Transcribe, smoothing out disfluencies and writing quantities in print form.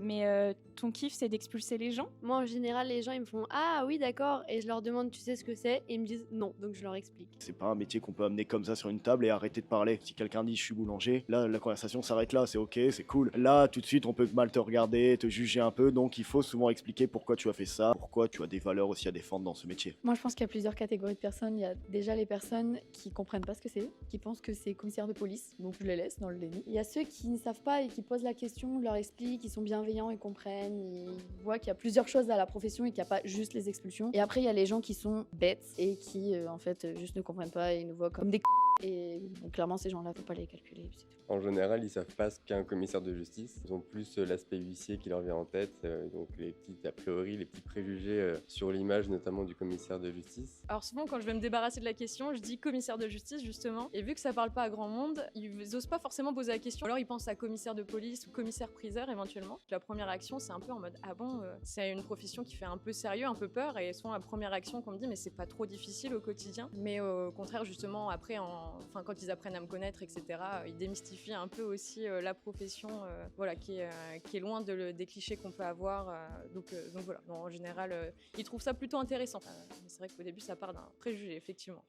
Mais ton kiff, c'est d'expulser les gens? Moi, en général, les gens, ils me font « Ah oui, d'accord » et je leur demande « Tu sais ce que c'est ?» et ils me disent « Non », donc je leur explique. C'est pas un métier qu'on peut amener comme ça sur une table et arrêter de parler. Si quelqu'un dit je suis boulanger, là la conversation s'arrête là, c'est ok, c'est cool. Là tout de suite on peut mal te regarder, te juger un peu, donc il faut souvent expliquer pourquoi tu as fait ça, pourquoi tu as des valeurs aussi à défendre dans ce métier. Moi, je pense qu'il y a plusieurs catégories de personnes. Il y a déjà les personnes qui comprennent pas ce que c'est, qui pensent que c'est commissaire de police, donc je les laisse dans le déni. Il y a ceux qui ne savent pas et qui posent la question, leur expliquent, ils sont bienveillants, ils comprennent, ils voient qu'il y a plusieurs choses à la profession et qu'il n'y a pas juste les expulsions. Et après, il y a les gens qui sont bêtes et qui, en fait, juste ne comprennent pas et nous voient comme des et donc, clairement, ces gens-là, faut pas les calculer, c'est tout. En général, ils savent pas ce qu'est un commissaire de justice. Ils ont plus l'aspect huissier qui leur vient en tête, donc les petits a priori, les petits préjugés sur l'image notamment du commissaire de justice. Alors souvent, quand je vais me débarrasser de la question, je dis commissaire de justice justement. Et vu que ça parle pas à grand monde, ils osent pas forcément poser la question. Alors ils pensent à commissaire de police ou commissaire-priseur éventuellement. La première action, c'est un peu en mode ah bon, c'est une profession qui fait un peu sérieux, un peu peur. Et souvent la première action qu'on me dit mais c'est pas trop difficile au quotidien. Mais au contraire justement après, quand ils apprennent à me connaître, etc., ils démystifient un peu aussi la profession, voilà, qui est loin des clichés qu'on peut avoir. Donc voilà. En général, ils trouvent ça plutôt intéressant. Mais c'est vrai qu'au début, ça part d'un préjugé, effectivement.